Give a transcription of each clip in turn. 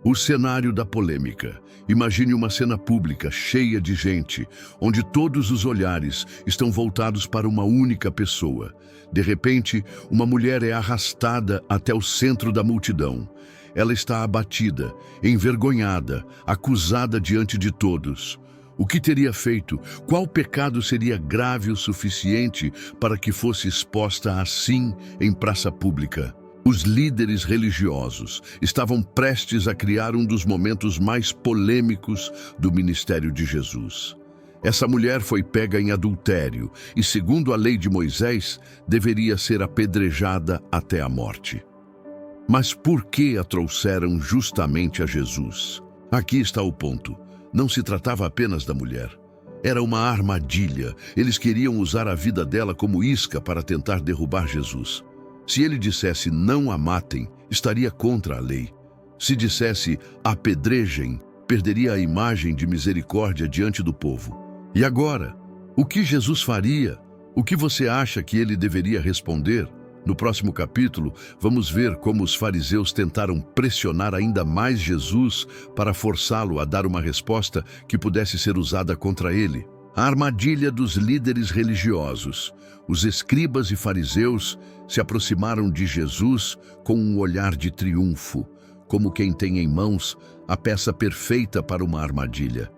O cenário da polêmica. Imagine uma cena pública cheia de gente, onde todos os olhares estão voltados para uma única pessoa. De repente, uma mulher é arrastada até o centro da multidão. Ela está abatida, envergonhada, acusada diante de todos. O que teria feito? Qual pecado seria grave o suficiente para que fosse exposta assim em praça pública? Os líderes religiosos estavam prestes a criar um dos momentos mais polêmicos do ministério de Jesus. Essa mulher foi pega em adultério e, segundo a lei de Moisés, deveria ser apedrejada até a morte. Mas por que a trouxeram justamente a Jesus? Aqui está o ponto. Não se tratava apenas da mulher. Era uma armadilha. Eles queriam usar a vida dela como isca para tentar derrubar Jesus. Se ele dissesse não a matem, estaria contra a lei. Se dissesse apedrejem, perderia a imagem de misericórdia diante do povo. E agora, o que Jesus faria? O que você acha que ele deveria responder? No próximo capítulo, vamos ver como os fariseus tentaram pressionar ainda mais Jesus para forçá-lo a dar uma resposta que pudesse ser usada contra ele. A armadilha dos líderes religiosos. Os escribas e fariseus se aproximaram de Jesus com um olhar de triunfo, como quem tem em mãos a peça perfeita para uma armadilha.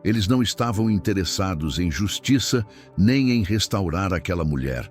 Eles não estavam interessados em justiça nem em restaurar aquela mulher.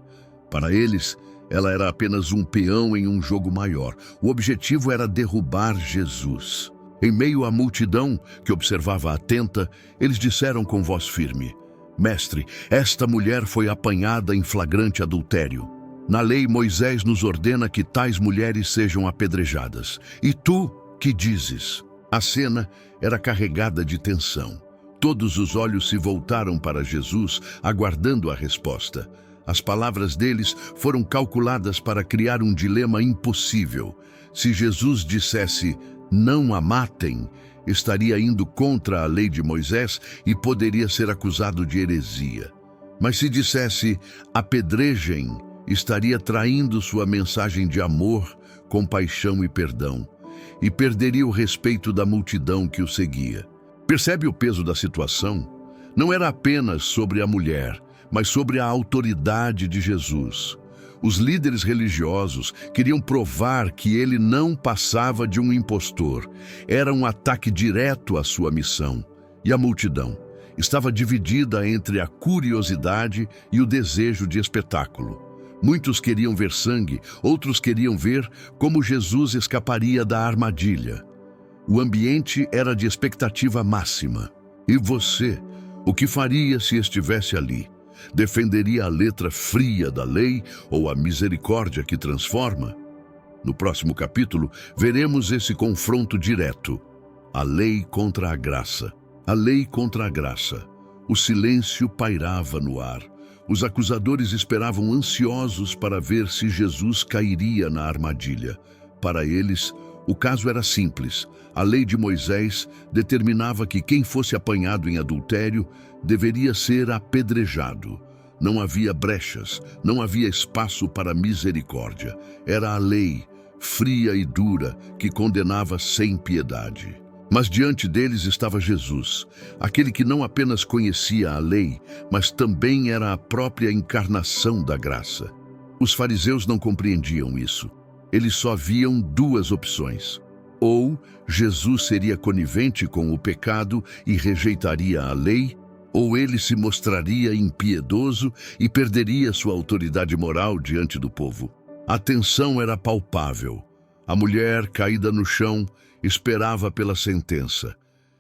Para eles, ela era apenas um peão em um jogo maior. O objetivo era derrubar Jesus. Em meio à multidão, que observava atenta, eles disseram com voz firme: Mestre, esta mulher foi apanhada em flagrante adultério. Na lei, Moisés nos ordena que tais mulheres sejam apedrejadas. E tu, que dizes? A cena era carregada de tensão. Todos os olhos se voltaram para Jesus, aguardando a resposta. As palavras deles foram calculadas para criar um dilema impossível. Se Jesus dissesse, não a matem, estaria indo contra a lei de Moisés e poderia ser acusado de heresia. Mas se dissesse, apedrejem, estaria traindo sua mensagem de amor, compaixão e perdão, e perderia o respeito da multidão que o seguia. Percebe o peso da situação? Não era apenas sobre a mulher, mas sobre a autoridade de Jesus. Os líderes religiosos queriam provar que ele não passava de um impostor. Era um ataque direto à sua missão. E a multidão estava dividida entre a curiosidade e o desejo de espetáculo. Muitos queriam ver sangue, outros queriam ver como Jesus escaparia da armadilha. O ambiente era de expectativa máxima. E você, o que faria se estivesse ali? Defenderia a letra fria da lei ou a misericórdia que transforma? No próximo capítulo, veremos esse confronto direto. A lei contra a graça. A lei contra a graça. O silêncio pairava no ar. Os acusadores esperavam ansiosos para ver se Jesus cairia na armadilha. Para eles, o caso era simples. A lei de Moisés determinava que quem fosse apanhado em adultério deveria ser apedrejado. Não havia brechas, não havia espaço para misericórdia. Era a lei, fria e dura, que condenava sem piedade. Mas diante deles estava Jesus, aquele que não apenas conhecia a lei, mas também era a própria encarnação da graça. Os fariseus não compreendiam isso. Eles só viam duas opções. Ou Jesus seria conivente com o pecado e rejeitaria a lei, ou ele se mostraria impiedoso e perderia sua autoridade moral diante do povo. A tensão era palpável. A mulher, caída no chão, esperava pela sentença.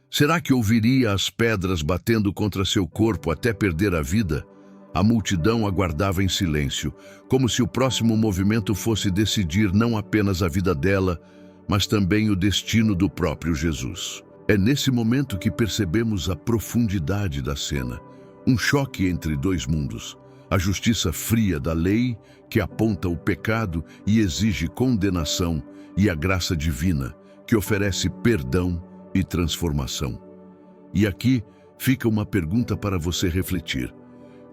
Será que ouviria as pedras batendo contra seu corpo até perder a vida? A multidão aguardava em silêncio, como se o próximo movimento fosse decidir não apenas a vida dela, mas também o destino do próprio Jesus. É nesse momento que percebemos a profundidade da cena, um choque entre dois mundos. A justiça fria da lei, que aponta o pecado e exige condenação, e a graça divina, que oferece perdão e transformação. E aqui fica uma pergunta para você refletir.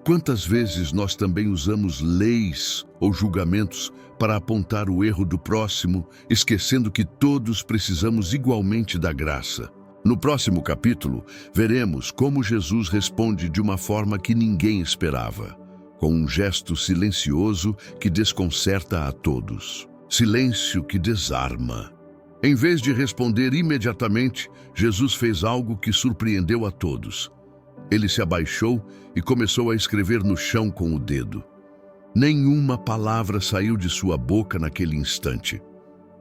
Quantas vezes nós também usamos leis ou julgamentos para apontar o erro do próximo, esquecendo que todos precisamos igualmente da graça? No próximo capítulo, veremos como Jesus responde de uma forma que ninguém esperava, com um gesto silencioso que desconcerta a todos. Silêncio que desarma. Em vez de responder imediatamente, Jesus fez algo que surpreendeu a todos. Ele se abaixou e começou a escrever no chão com o dedo. Nenhuma palavra saiu de sua boca naquele instante.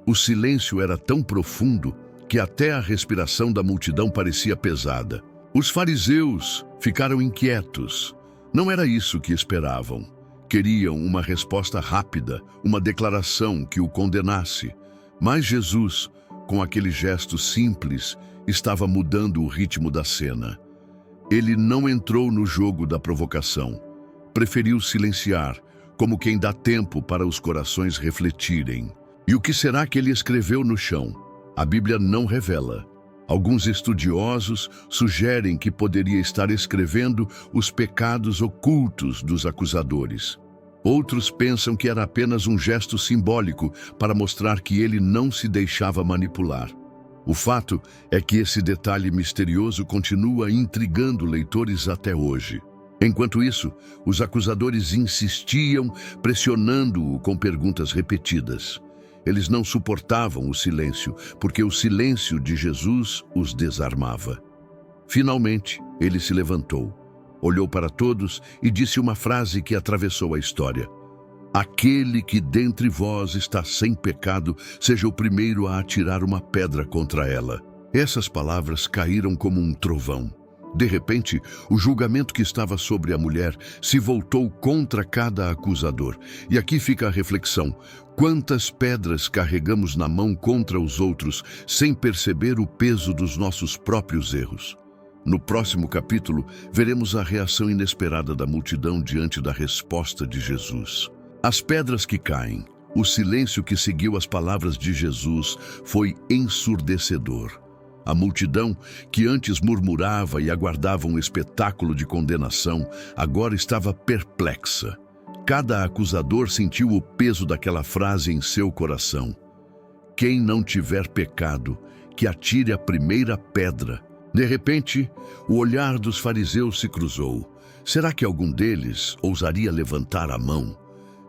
O silêncio era tão profundo que até a respiração da multidão parecia pesada. Os fariseus ficaram inquietos. Não era isso que esperavam. Queriam uma resposta rápida, uma declaração que o condenasse. Mas Jesus, com aquele gesto simples, estava mudando o ritmo da cena. Ele não entrou no jogo da provocação. Preferiu silenciar, como quem dá tempo para os corações refletirem. E o que será que ele escreveu no chão? A Bíblia não revela. Alguns estudiosos sugerem que poderia estar escrevendo os pecados ocultos dos acusadores. Outros pensam que era apenas um gesto simbólico para mostrar que ele não se deixava manipular. O fato é que esse detalhe misterioso continua intrigando leitores até hoje. Enquanto isso, os acusadores insistiam, pressionando-o com perguntas repetidas. Eles não suportavam o silêncio, porque o silêncio de Jesus os desarmava. Finalmente, ele se levantou, olhou para todos e disse uma frase que atravessou a história. Aquele que dentre vós está sem pecado, seja o primeiro a atirar uma pedra contra ela. Essas palavras caíram como um trovão. De repente, o julgamento que estava sobre a mulher se voltou contra cada acusador. E aqui fica a reflexão. Quantas pedras carregamos na mão contra os outros, sem perceber o peso dos nossos próprios erros? No próximo capítulo, veremos a reação inesperada da multidão diante da resposta de Jesus. As pedras que caem, o silêncio que seguiu as palavras de Jesus foi ensurdecedor. A multidão, que antes murmurava e aguardava um espetáculo de condenação, agora estava perplexa. Cada acusador sentiu o peso daquela frase em seu coração. Quem não tiver pecado, que atire a primeira pedra. De repente, o olhar dos fariseus se cruzou. Será que algum deles ousaria levantar a mão?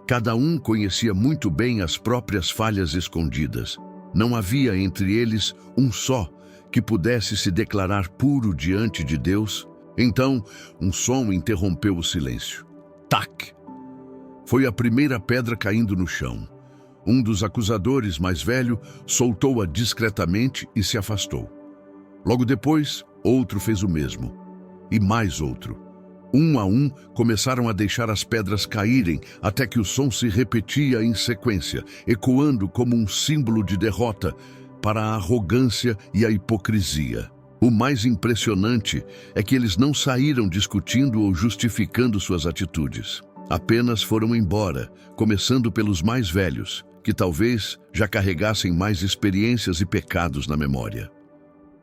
Cada um conhecia muito bem as próprias falhas escondidas. Não havia entre eles um só que pudesse se declarar puro diante de Deus. Então, um som interrompeu o silêncio. Tac! Foi a primeira pedra caindo no chão. Um dos acusadores mais velho soltou-a discretamente e se afastou. Logo depois, outro fez o mesmo. E mais outro. Um a um, começaram a deixar as pedras caírem até que o som se repetia em sequência, ecoando como um símbolo de derrota para a arrogância e a hipocrisia. O mais impressionante é que eles não saíram discutindo ou justificando suas atitudes. Apenas foram embora, começando pelos mais velhos, que talvez já carregassem mais experiências e pecados na memória.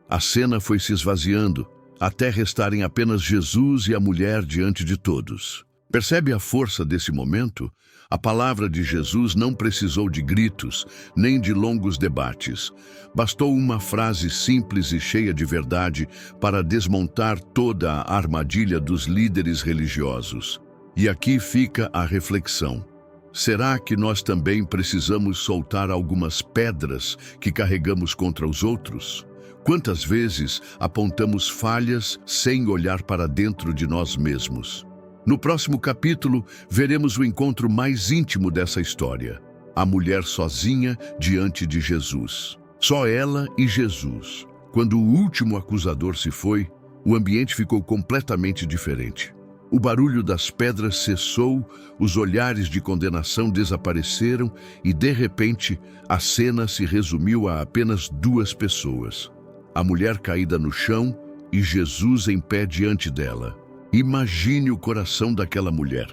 A cena foi se esvaziando, até restarem apenas Jesus e a mulher diante de todos. Percebe a força desse momento? A palavra de Jesus não precisou de gritos, nem de longos debates. Bastou uma frase simples e cheia de verdade para desmontar toda a armadilha dos líderes religiosos. E aqui fica a reflexão. Será que nós também precisamos soltar algumas pedras que carregamos contra os outros? Quantas vezes apontamos falhas sem olhar para dentro de nós mesmos? No próximo capítulo, veremos o encontro mais íntimo dessa história. A mulher sozinha diante de Jesus. Só ela e Jesus. Quando o último acusador se foi, o ambiente ficou completamente diferente. O barulho das pedras cessou, os olhares de condenação desapareceram e, de repente, a cena se resumiu a apenas duas pessoas. A mulher caída no chão e Jesus em pé diante dela. Imagine o coração daquela mulher.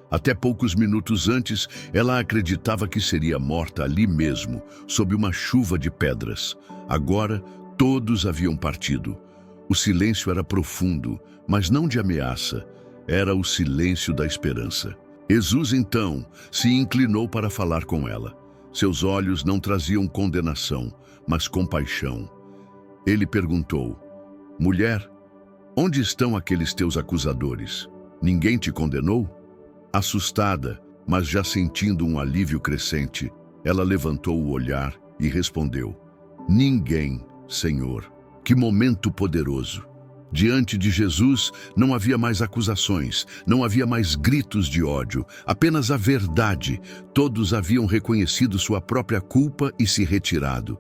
Até poucos minutos antes, ela acreditava que seria morta ali mesmo, sob uma chuva de pedras. Agora, todos haviam partido. O silêncio era profundo, mas não de ameaça. Era o silêncio da esperança. Jesus, então, se inclinou para falar com ela. Seus olhos não traziam condenação, mas compaixão. Ele perguntou: Mulher, onde estão aqueles teus acusadores? Ninguém te condenou? Assustada, mas já sentindo um alívio crescente, ela levantou o olhar e respondeu: Ninguém, Senhor. Que momento poderoso! Diante de Jesus não havia mais acusações, não havia mais gritos de ódio, apenas a verdade. Todos haviam reconhecido sua própria culpa e se retirado.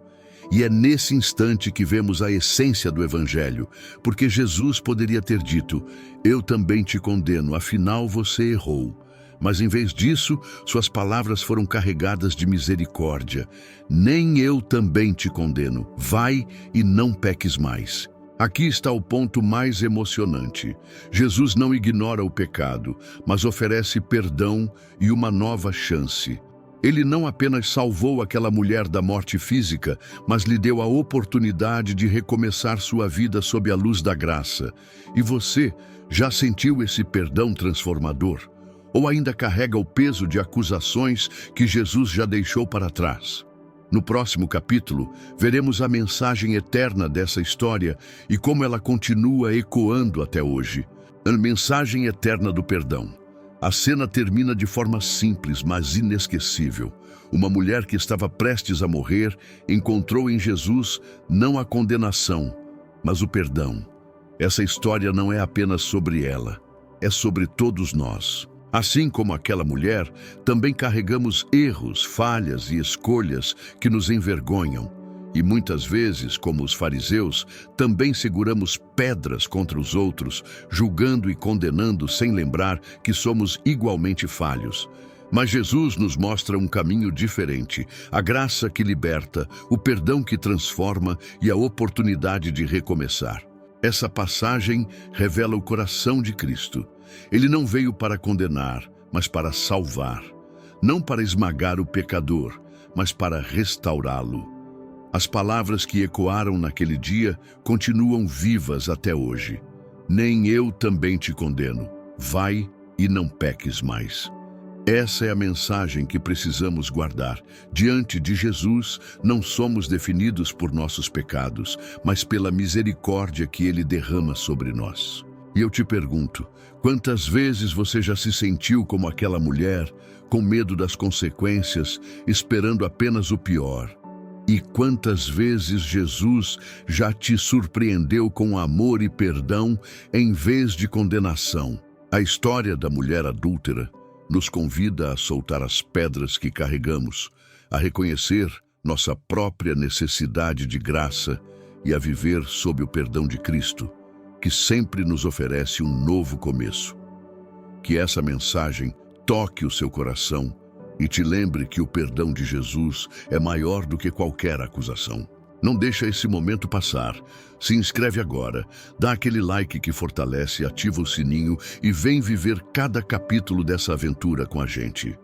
E é nesse instante que vemos a essência do Evangelho, porque Jesus poderia ter dito: Eu também te condeno, afinal você errou. Mas em vez disso, suas palavras foram carregadas de misericórdia. Nem eu também te condeno. Vai e não peques mais. Aqui está o ponto mais emocionante. Jesus não ignora o pecado, mas oferece perdão e uma nova chance. Ele não apenas salvou aquela mulher da morte física, mas lhe deu a oportunidade de recomeçar sua vida sob a luz da graça. E você já sentiu esse perdão transformador? Ou ainda carrega o peso de acusações que Jesus já deixou para trás? No próximo capítulo, veremos a mensagem eterna dessa história e como ela continua ecoando até hoje. A mensagem eterna do perdão. A cena termina de forma simples, mas inesquecível. Uma mulher que estava prestes a morrer encontrou em Jesus não a condenação, mas o perdão. Essa história não é apenas sobre ela, é sobre todos nós. Assim como aquela mulher, também carregamos erros, falhas e escolhas que nos envergonham. E muitas vezes, como os fariseus, também seguramos pedras contra os outros, julgando e condenando sem lembrar que somos igualmente falhos. Mas Jesus nos mostra um caminho diferente, a graça que liberta, o perdão que transforma e a oportunidade de recomeçar. Essa passagem revela o coração de Cristo. Ele não veio para condenar, mas para salvar. Não para esmagar o pecador, mas para restaurá-lo. As palavras que ecoaram naquele dia continuam vivas até hoje. Nem eu também te condeno. Vai e não peques mais. Essa é a mensagem que precisamos guardar. Diante de Jesus, não somos definidos por nossos pecados, mas pela misericórdia que Ele derrama sobre nós. E eu te pergunto, quantas vezes você já se sentiu como aquela mulher, com medo das consequências, esperando apenas o pior? E quantas vezes Jesus já te surpreendeu com amor e perdão em vez de condenação? A história da mulher adúltera nos convida a soltar as pedras que carregamos, a reconhecer nossa própria necessidade de graça e a viver sob o perdão de Cristo, que sempre nos oferece um novo começo. Que essa mensagem toque o seu coração e te lembre que o perdão de Jesus é maior do que qualquer acusação. Não deixa esse momento passar. Se inscreve agora, dá aquele like que fortalece, ativa o sininho e vem viver cada capítulo dessa aventura com a gente.